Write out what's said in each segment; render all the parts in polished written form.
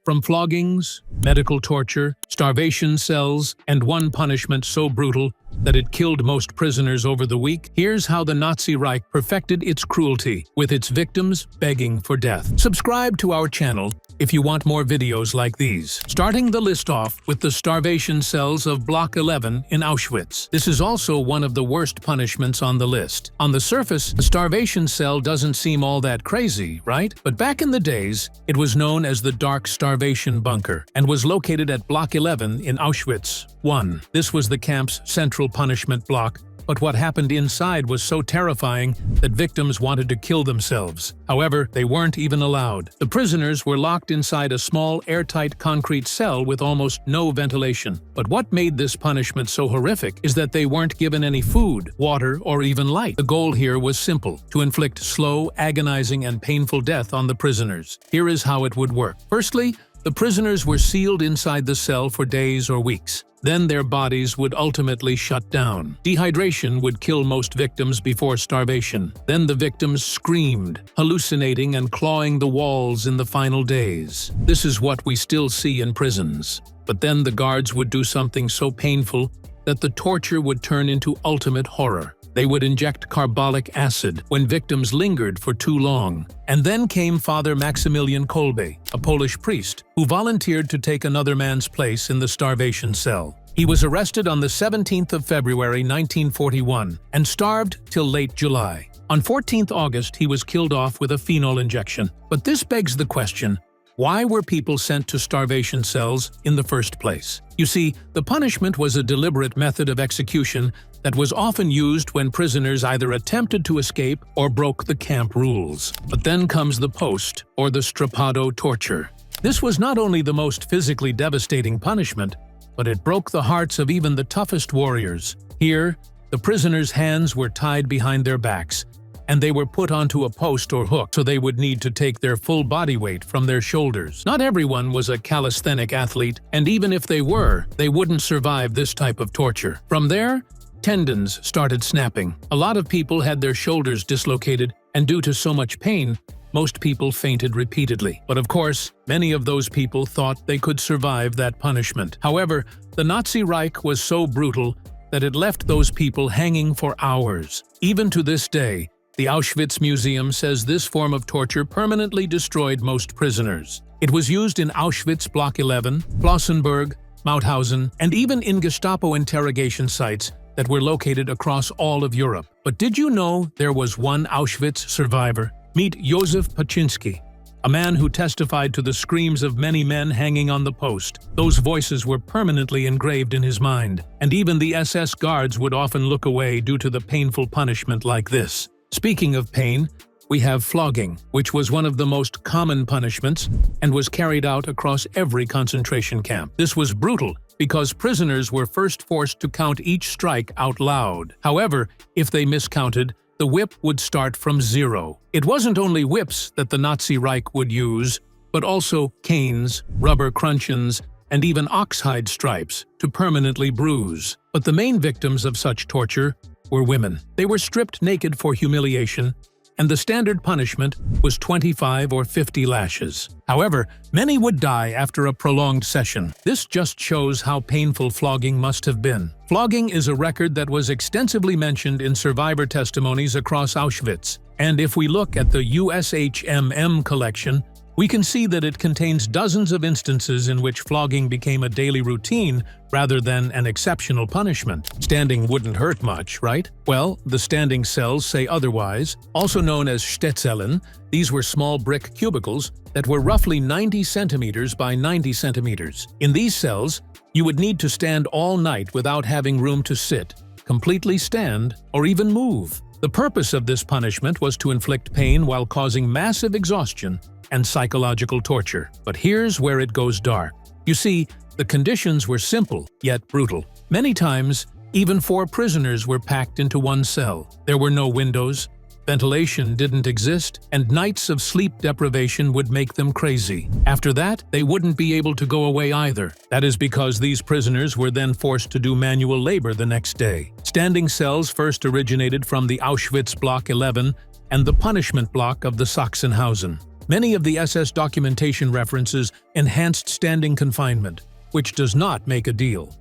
From floggings, medical torture, starvation cells, and one punishment so brutal that it killed most prisoners over the week, here's how the Nazi Reich perfected its cruelty, with its victims begging for death. Subscribe to our channel if you want more videos like these. Starting the list off with the starvation cells of Block 11 in Auschwitz. This is also one of the worst punishments on the list. On the surface, a starvation cell doesn't seem all that crazy, right? But back in the days, it was known as the Dark Starvation Bunker and was located at Block 11 in Auschwitz. 1. This was the camp's central punishment block, but what happened inside was so terrifying that victims wanted to kill themselves. However, they weren't even allowed. The prisoners were locked inside a small, airtight concrete cell with almost no ventilation. But what made this punishment so horrific is that they weren't given any food, water, or even light. The goal here was simple: to inflict slow, agonizing, and painful death on the prisoners. Here is how it would work. Firstly, the prisoners were sealed inside the cell for days or weeks. Then their bodies would ultimately shut down. Dehydration would kill most victims before starvation. Then the victims screamed, hallucinating and clawing the walls in the final days. This is what we still see in prisons. But then the guards would do something so painful that the torture would turn into ultimate horror. They would inject carbolic acid when victims lingered for too long. And then came Father Maximilian Kolbe, a Polish priest, who volunteered to take another man's place in the starvation cell. He was arrested on the 17th of February 1941 and starved till late July. On 14th August, he was killed off with a phenol injection. But this begs the question: why were people sent to starvation cells in the first place? You see, the punishment was a deliberate method of execution that was often used when prisoners either attempted to escape or broke the camp rules. But then comes the post, or the Strappado torture. This was not only the most physically devastating punishment, but it broke the hearts of even the toughest warriors. Here, the prisoners' hands were tied behind their backs, and they were put onto a post or hook so they would need to take their full body weight from their shoulders. Not everyone was a calisthenic athlete, and even if they were, they wouldn't survive this type of torture. From there, tendons started snapping. A lot of people had their shoulders dislocated, and due to so much pain, most people fainted repeatedly. But of course, many of those people thought they could survive that punishment. However, the Nazi Reich was so brutal that it left those people hanging for hours. Even to this day, the Auschwitz Museum says this form of torture permanently destroyed most prisoners. It was used in Auschwitz Block 11, Flossenburg, Mauthausen, and even in Gestapo interrogation sites that were located across all of Europe. But did you know there was one Auschwitz survivor? Meet Józef Paczynski, a man who testified to the screams of many men hanging on the post. Those voices were permanently engraved in his mind, and even the SS guards would often look away due to the painful punishment like this. Speaking of pain, we have flogging, which was one of the most common punishments and was carried out across every concentration camp. This was brutal because prisoners were first forced to count each strike out loud. However, if they miscounted, the whip would start from 0. It wasn't only whips that the Nazi Reich would use, but also canes, rubber cruncheons, and even oxhide stripes to permanently bruise. But the main victims of such torture were women. They were stripped naked for humiliation, and the standard punishment was 25 or 50 lashes. However, many would die after a prolonged session. This just shows how painful flogging must have been. Flogging is a record that was extensively mentioned in survivor testimonies across Auschwitz. And if we look at the USHMM collection, we can see that it contains dozens of instances in which flogging became a daily routine rather than an exceptional punishment. Standing wouldn't hurt much, right? Well, the standing cells say otherwise. Also known as Städtzellen, these were small brick cubicles that were roughly 90 centimeters by 90 centimeters. In these cells, you would need to stand all night without having room to sit, completely stand, or even move. The purpose of this punishment was to inflict pain while causing massive exhaustion and psychological torture. But here's where it goes dark. You see, the conditions were simple, yet brutal. Many times, even 4 prisoners were packed into one cell. There were no windows, ventilation didn't exist, and nights of sleep deprivation would make them crazy. After that, they wouldn't be able to go away either. That is because these prisoners were then forced to do manual labor the next day. Standing cells first originated from the Auschwitz Block 11 and the punishment block of the Sachsenhausen. Many of the SS documentation references enhanced standing confinement, which does not make a deal.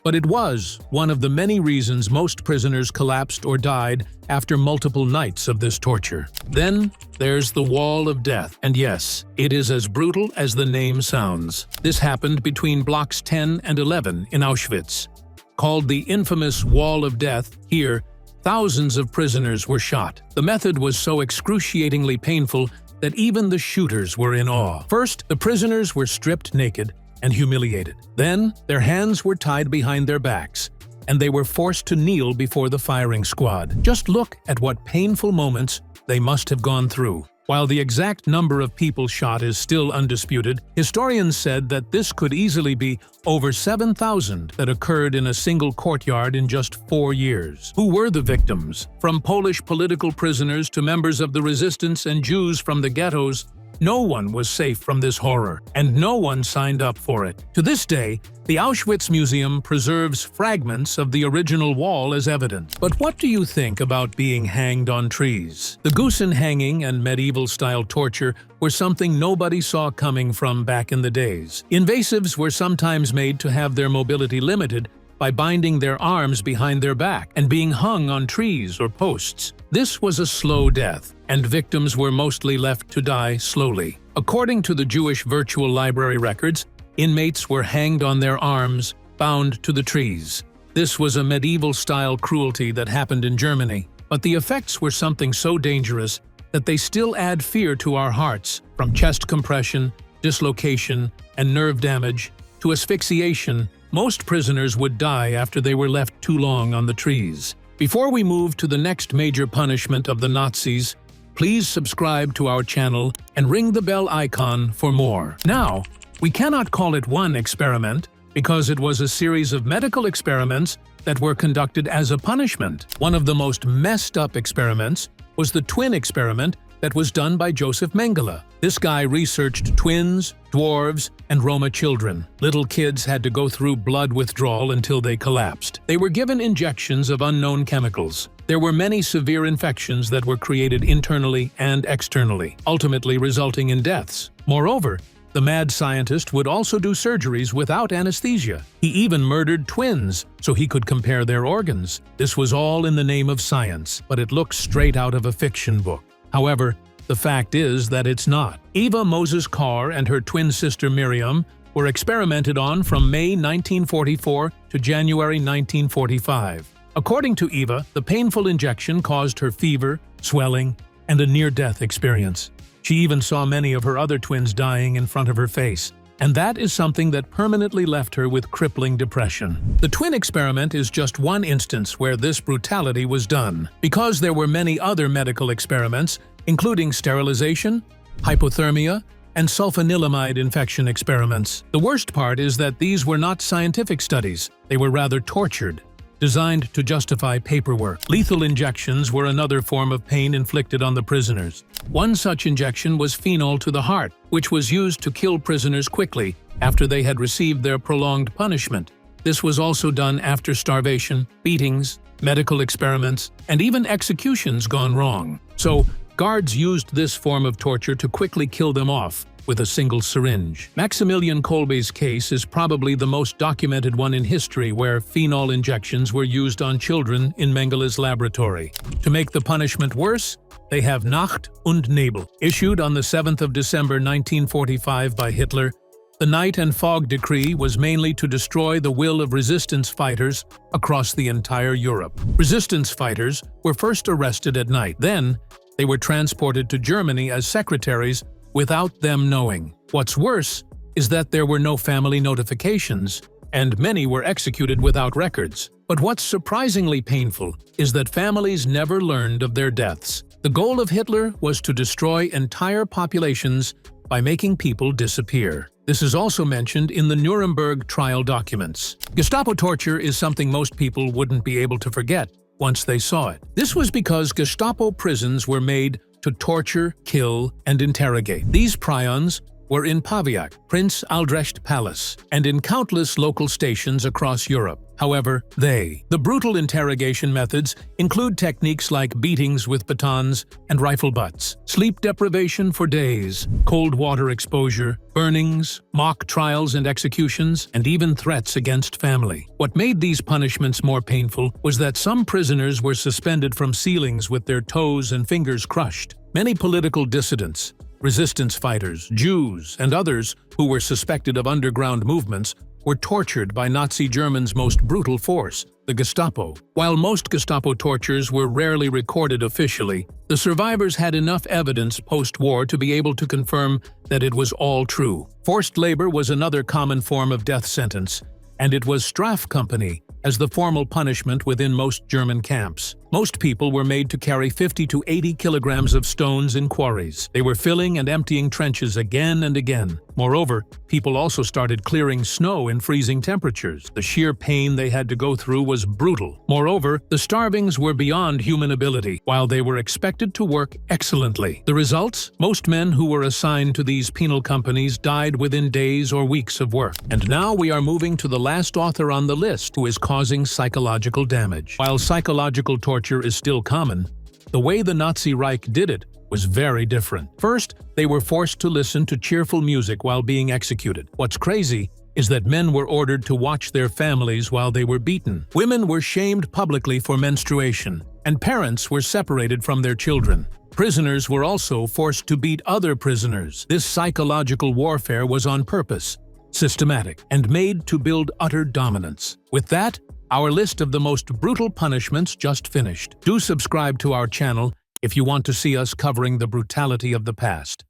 But it was one of the many reasons most prisoners collapsed or died after multiple nights of this torture. Then there's the Wall of Death. And yes, it is as brutal as the name sounds. This happened between blocks 10 and 11 in Auschwitz. Called the infamous Wall of Death, here, thousands of prisoners were shot. The method was so excruciatingly painful that even the shooters were in awe. First, the prisoners were stripped naked and humiliated. Then, their hands were tied behind their backs, and they were forced to kneel before the firing squad. Just look at what painful moments they must have gone through. While the exact number of people shot is still undisputed, historians said that this could easily be over 7,000 that occurred in a single courtyard in just 4 years. Who were the victims? From Polish political prisoners to members of the resistance and Jews from the ghettos, no one was safe from this horror, and no one signed up for it. To this day, the Auschwitz Museum preserves fragments of the original wall as evidence. But what do you think about being hanged on trees? The Gusen hanging and medieval-style torture were something nobody saw coming from back in the days. Invasives were sometimes made to have their mobility limited by binding their arms behind their back and being hung on trees or posts. This was a slow death, and victims were mostly left to die slowly. According to the Jewish Virtual Library records, inmates were hanged on their arms, bound to the trees. This was a medieval-style cruelty that happened in Germany, but the effects were something so dangerous that they still add fear to our hearts, from chest compression, dislocation, and nerve damage to asphyxiation. Most prisoners would die after they were left too long on the trees. Before we move to the next major punishment of the Nazis, please subscribe to our channel and ring the bell icon for more. Now, we cannot call it one experiment because it was a series of medical experiments that were conducted as a punishment. One of the most messed up experiments was the twin experiment that was done by Joseph Mengele. This guy researched twins, dwarves, and Roma children. Little kids had to go through blood withdrawal until they collapsed. They were given injections of unknown chemicals. There were many severe infections that were created internally and externally, ultimately resulting in deaths. Moreover, the mad scientist would also do surgeries without anesthesia. He even murdered twins so he could compare their organs. This was all in the name of science, but it looks straight out of a fiction book. However, the fact is that it's not. Eva Moses Carr and her twin sister Miriam were experimented on from May 1944 to January 1945. According to Eva, the painful injection caused her fever, swelling, and a near-death experience. She even saw many of her other twins dying in front of her face, and that is something that permanently left her with crippling depression. The twin experiment is just one instance where this brutality was done, because there were many other medical experiments, including sterilization, hypothermia, and sulfanilamide infection experiments. The worst part is that these were not scientific studies, they were rather tortured, designed to justify paperwork. Lethal injections were another form of pain inflicted on the prisoners. One such injection was phenol to the heart, which was used to kill prisoners quickly after they had received their prolonged punishment. This was also done after starvation, beatings, medical experiments, and even executions gone wrong. So, guards used this form of torture to quickly kill them off with a single syringe. Maximilian Kolbe's case is probably the most documented one in history where phenol injections were used on children in Mengele's laboratory. To make the punishment worse, they have Nacht und Nebel. Issued on the 7th of December 1945 by Hitler, the Night and Fog Decree was mainly to destroy the will of resistance fighters across the entire Europe. Resistance fighters were first arrested at night. Then, they were transported to Germany as secretaries without them knowing. What's worse is that there were no family notifications, and many were executed without records. But what's surprisingly painful is that families never learned of their deaths. The goal of Hitler was to destroy entire populations by making people disappear. This is also mentioned in the Nuremberg trial documents. Gestapo torture is something most people wouldn't be able to forget once they saw it. This was because Gestapo prisons were made to torture, kill, and interrogate. These prions were in Paviak, Prince Albrecht Palace, and in countless local stations across Europe. However, the brutal interrogation methods include techniques like beatings with batons and rifle butts, sleep deprivation for days, cold water exposure, burnings, mock trials and executions, and even threats against family. What made these punishments more painful was that some prisoners were suspended from ceilings with their toes and fingers crushed. Many political dissidents, resistance fighters, Jews, and others who were suspected of underground movements were tortured by Nazi Germany's most brutal force, the Gestapo. While most Gestapo tortures were rarely recorded officially, the survivors had enough evidence post-war to be able to confirm that it was all true. Forced labor was another common form of death sentence, and it was Strafkampf as the formal punishment within most German camps. Most people were made to carry 50 to 80 kilograms of stones in quarries. They were filling and emptying trenches again and again. Moreover, people also started clearing snow in freezing temperatures. The sheer pain they had to go through was brutal. Moreover, the starvings were beyond human ability, while they were expected to work excellently. The results? Most men who were assigned to these penal companies died within days or weeks of work. And now we are moving to the last author on the list who is causing psychological damage. While psychological torture is still common, the way the Nazi Reich did it was very different. First, they were forced to listen to cheerful music while being executed. What's crazy is that men were ordered to watch their families while they were beaten. Women were shamed publicly for menstruation, and parents were separated from their children. Prisoners were also forced to beat other prisoners. This psychological warfare was on purpose, systematic, and made to build utter dominance. With that, our list of the most brutal punishments just finished. Do subscribe to our channel if you want to see us covering the brutality of the past.